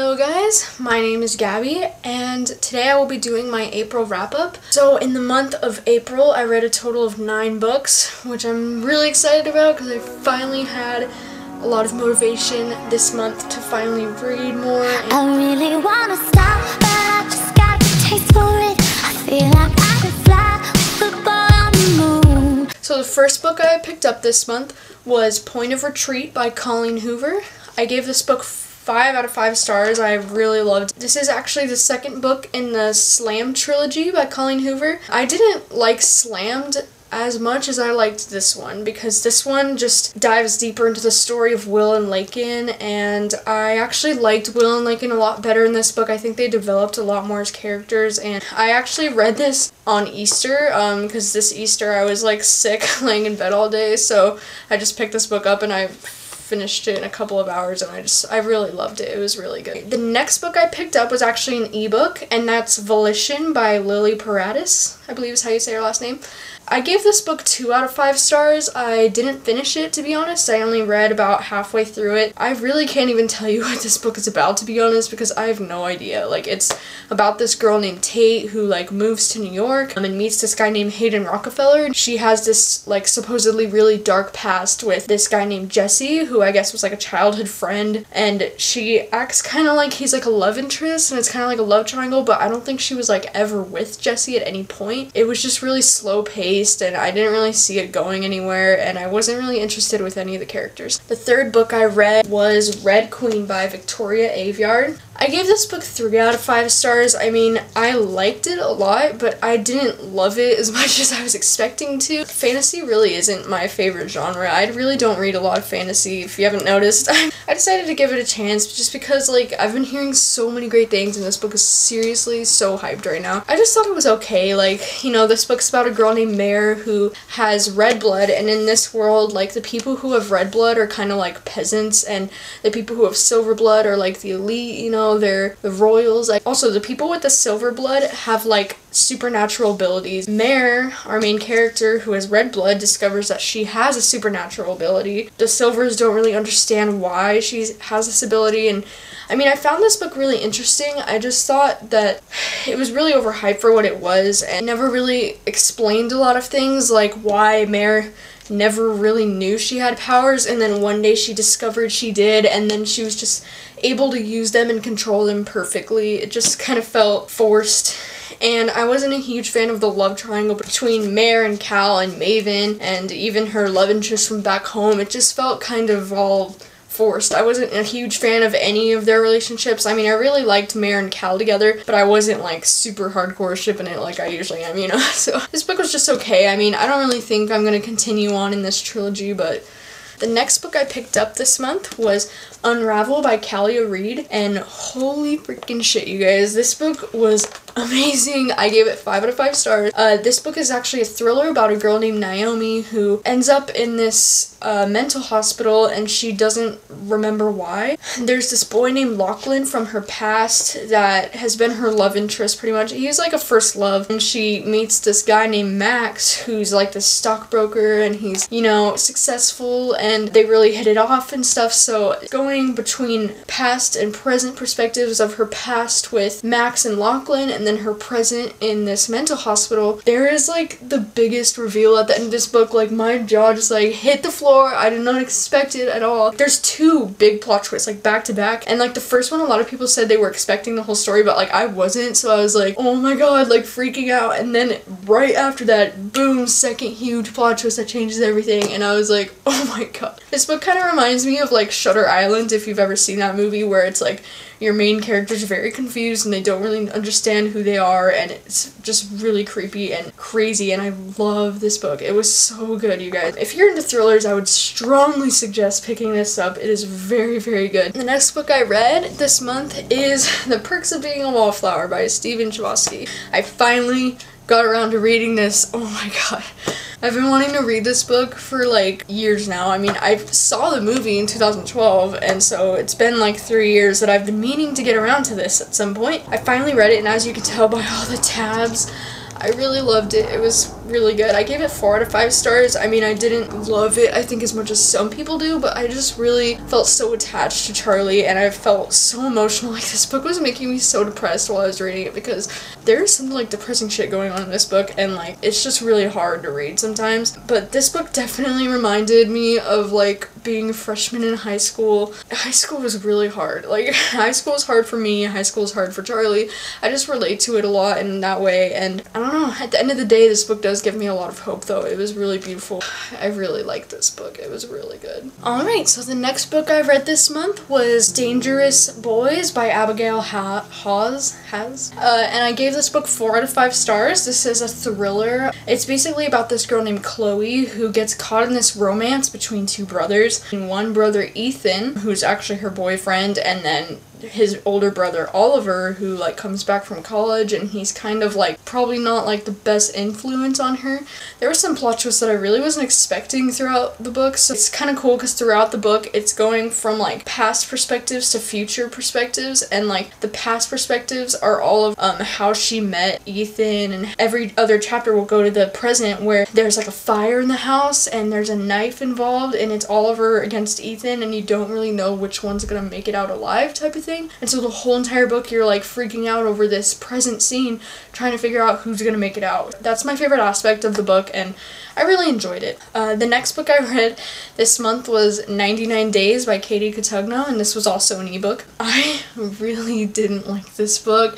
Hello guys, my name is Gabby and today I will be doing my April wrap-up. So in the month of April I read a total of 9 books, which I'm really excited about because I finally had a lot of motivation this month to finally read more. I really wanna stop, but I just got a taste for it. I feel like I could fly with a boy on the moon. So the first book I picked up this month was Point of Retreat by Colleen Hoover. I gave this book 5 out of 5 stars. I really loved it. This is actually the second book in the Slam trilogy by Colleen Hoover. I didn't like Slammed as much as I liked this one because this one just dives deeper into the story of Will and Lakin, and I actually liked Will and Lakin a lot better in this book. I think they developed a lot more as characters, and I actually read this on Easter because this Easter I was like sick laying in bed all day, so I just picked this book up and I finished it in a couple of hours, and I really loved it. It was really good. The next book I picked up was actually an ebook, and that's Volition by Lily Paratus, I believe is how you say her last name. I gave this book 2 out of 5 stars. I didn't finish it, to be honest. I only read about halfway through it. I really can't even tell you what this book is about, to be honest, because I have no idea. Like, it's about this girl named Tate who, like, moves to New York and meets this guy named Hayden Rockefeller. She has this, like, supposedly really dark past with this guy named Jessi, who I guess was, like, a childhood friend, and she acts kind of like he's, like, a love interest, and it's kind of like a love triangle, but I don't think she was, like, ever with Jessi at any point. It was just really slow-paced, and I didn't really see it going anywhere, and I wasn't really interested with any of the characters. The third book I read was Red Queen by Victoria Aveyard. I gave this book 3 out of 5 stars. I mean, I liked it a lot, but I didn't love it as much as I was expecting to. Fantasy really isn't my favorite genre. I really don't read a lot of fantasy, if you haven't noticed. I decided to give it a chance just because, like, I've been hearing so many great things, and this book is seriously so hyped right now. I just thought it was okay. Like, you know, this book's about a girl named Mare who has red blood, and in this world, like, the people who have red blood are kind of like peasants, and the people who have silver blood are like the elite, you know, they're the royals. Like, also, the people with the silver blood have, like, supernatural abilities. Mare, our main character who has red blood, discovers that she has a supernatural ability. The silvers don't really understand why she has this ability, and I mean, I found this book really interesting. I just thought that it was really overhyped for what it was, and never really explained a lot of things, like why Mare never really knew she had powers, and then one day she discovered she did, and then she was just able to use them and control them perfectly. It just kind of felt forced, and I wasn't a huge fan of the love triangle between Mare and Cal and Maven, and even her love interest from back home. It just felt kind of all forced. I wasn't a huge fan of any of their relationships. I mean, I really liked Mare and Cal together, but I wasn't, like, super hardcore shipping it like I usually am, you know? So this book was just okay. I mean, I don't really think I'm gonna continue on in this trilogy, but the next book I picked up this month was Unravel by Calia Reed, and holy freaking shit, you guys, this book was amazing. I gave it 5 out of 5 stars. This book is actually a thriller about a girl named Naomi who ends up in this mental hospital, and she doesn't remember why. There's this boy named Lachlan from her past that has been her love interest pretty much. He's like a first love, and she meets this guy named Max who's like this stockbroker, and he's, you know, successful, and they really hit it off and stuff. So going between past and present perspectives of her past with Max and Lachlan, and then her present in this mental hospital, there is like the biggest reveal at the end of this book. Like, my jaw just like hit the floor. I did not expect it at all. There's 2 big plot twists, like, back to back, and like the first one, a lot of people said they were expecting the whole story, but like I wasn't, so I was like, oh my god, like freaking out. And then right after that, boom, second huge plot twist that changes everything, and I was like, oh my god. This book kind of reminds me of like Shutter Island, if you've ever seen that movie, where it's like your main character's very confused and they don't really understand who they are, and it's just really creepy and crazy, and I love this book. It was so good, you guys. If you're into thrillers, I would strongly suggest picking this up. It is very, very good. The next book I read this month is The Perks of Being a Wallflower by Chbosky. I finally got around to reading this. Oh my god. I've been wanting to read this book for like years now. I mean, I saw the movie in 2012, and so it's been like 3 years that I've been meaning to get around to this at some point. I finally read it, and as you can tell by all the tabs, I really loved it. It was really good. I gave it 4 out of 5 stars. I mean, I didn't love it, I think, as much as some people do, but I just really felt so attached to Charlie, and I felt so emotional. Like, this book was making me so depressed while I was reading it, because there's some, like, depressing shit going on in this book, and, like, it's just really hard to read sometimes. But this book definitely reminded me of, like, being a freshman in high school. High school was really hard. Like, high school is hard for me, high school is hard for Charlie. I just relate to it a lot in that way, and I don't know, at the end of the day, this book does give me a lot of hope, though. It was really beautiful. I really liked this book. It was really good. Alright, so the next book I read this month was Dangerous Boys by Abigail Haas. And I gave this book 4 out of 5 stars. This is a thriller. It's basically about this girl named Chloe who gets caught in this romance between 2 brothers. And one brother, Ethan, who's actually her boyfriend, and then his older brother Oliver, who like comes back from college, and he's kind of like probably not like the best influence on her. There were some plot twists that I really wasn't expecting throughout the book, so it's kind of cool because throughout the book it's going from like past perspectives to future perspectives, and like the past perspectives are all of how she met Ethan, and every other chapter will go to the present where there's like a fire in the house and there's a knife involved, and it's Oliver against Ethan, and you don't really know which one's gonna make it out alive type of thing. And so the whole entire book you're like freaking out over this present scene, trying to figure out who's gonna make it out. That's my favorite aspect of the book, and I really enjoyed it. The next book I read this month was 99 Days by Cotugno, and this was also an ebook. I really didn't like this book,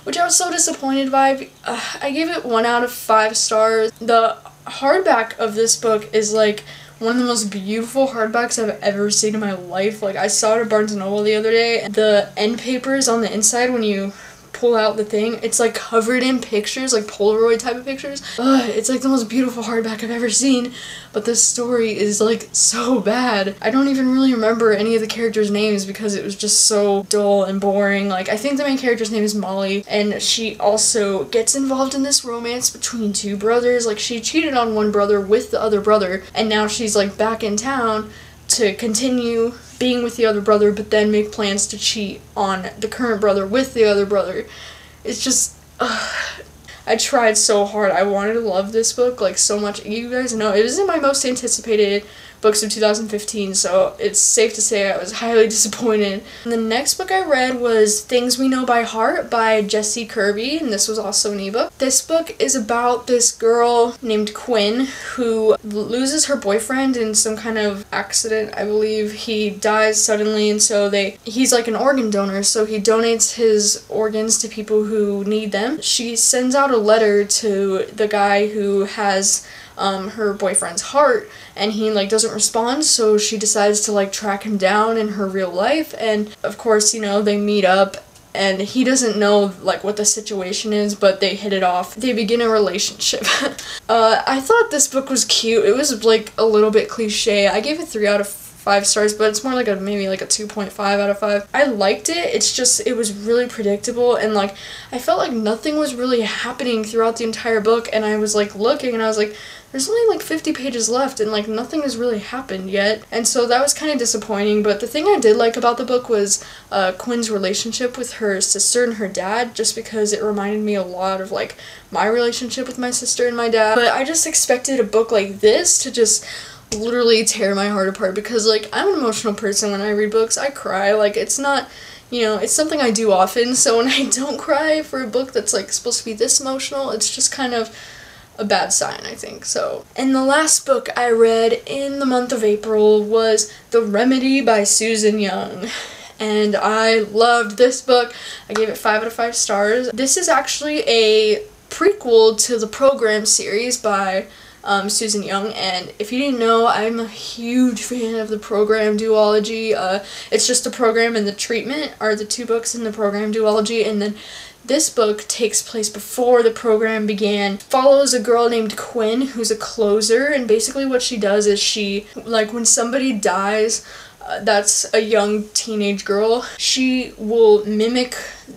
which I was so disappointed by. I gave it 1 out of 5 stars. The hardback of this book is like one of the most beautiful hardbacks I've ever seen in my life. Like, I saw it at Barnes & Noble the other day. The end papers on the inside, when you pull out the thing, it's like covered in pictures, like Polaroid type of pictures. It's like the most beautiful hardback I've ever seen, but the story is like so bad. I don't even really remember any of the characters' names because it was just so dull and boring. Like, I think the main character's name is Molly, and she also gets involved in this romance between 2 brothers. Like, she cheated on one brother with the other brother, and now she's like back in town to continue being with the other brother, but then make plans to cheat on the current brother with the other brother. It's just, I tried so hard. I wanted to love this book like so much. You guys know it was in my most anticipated books of 2015, so it's safe to say I was highly disappointed. And the next book I read was Things We Know by Heart by Jessi Kirby, and this was also an ebook. This book is about this girl named Quinn who loses her boyfriend in some kind of accident. I believe he dies suddenly, and so he's like an organ donor, so he donates his organs to people who need them. She sends out a letter to the guy who has her boyfriend's heart, and he like doesn't respond, so she decides to like track him down in her real life, and of course, you know, they meet up, and he doesn't know like what the situation is, but they hit it off. They begin a relationship. I thought this book was cute. It was like a little bit cliche. I gave it 3 out of 5 stars, but it's more like maybe like a 2.5 out of 5. I liked it. It's just, it was really predictable, and like I felt like nothing was really happening throughout the entire book, and I was like looking and I was like, there's only like 50 pages left and like nothing has really happened yet, and so that was kind of disappointing. But the thing I did like about the book was Quinn's relationship with her sister and her dad, just because it reminded me a lot of like my relationship with my sister and my dad. But I just expected a book like this to just literally tear my heart apart, because like I'm an emotional person. When I read books I cry. Like, it's not, you know, it's something I do often, so when I don't cry for a book that's like supposed to be this emotional, it's just kind of a bad sign, I think. So, and the last book I read in the month of April was The Remedy by Susan Young, and I loved this book. I gave it 5 out of 5 stars. This is actually a prequel to the Program series by Susan Young, and if you didn't know, I'm a huge fan of the Program duology. It's just the Program and the Treatment are the 2 books in the Program duology, and then this book takes place before the Program began. Follows a girl named Quinn who's a closer, and basically what she does is she, like, when somebody dies, that's a young teenage girl, she will mimic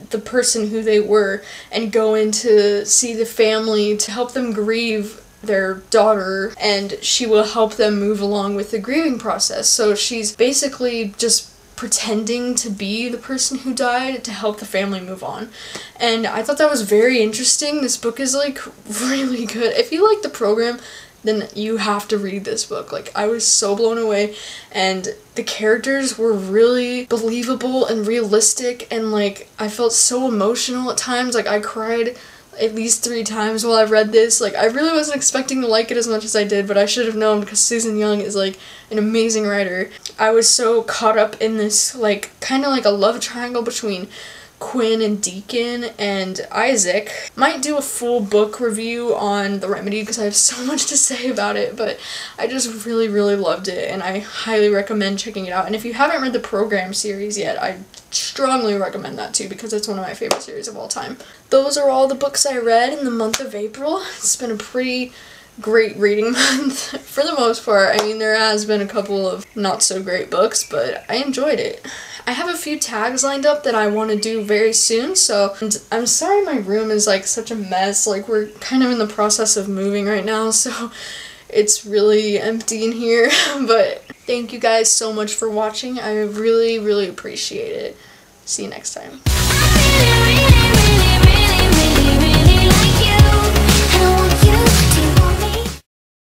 the person who they were and go in to see the family to help them grieve their daughter, and she will help them move along with the grieving process. So she's basically just pretending to be the person who died to help the family move on. And I thought that was very interesting. This book is like really good. If you like the program, then you have to read this book. Like, I was so blown away, and the characters were really believable and realistic, and like I felt so emotional at times. Like, I cried at least 3 times while I read this. Like, I really wasn't expecting to like it as much as I did, but I should have known because Susan Young is like an amazing writer. I was so caught up in this like kind of like a love triangle between Quinn and Deacon and Isaac. Might do a full book review on The Remedy because I have so much to say about it, but I just really loved it, and I highly recommend checking it out. And if you haven't read the program series yet, I strongly recommend that too because it's one of my favorite series of all time. Those are all the books I read in the month of April. It's been a pretty great reading month for the most part. I mean, there has been a couple of not so great books, but I enjoyed it. I have a few tags lined up that I want to do very soon, so I'm sorry my room is like such a mess. Like, we're kind of in the process of moving right now, so it's really empty in here. But thank you guys so much for watching. I really appreciate it. See you next time.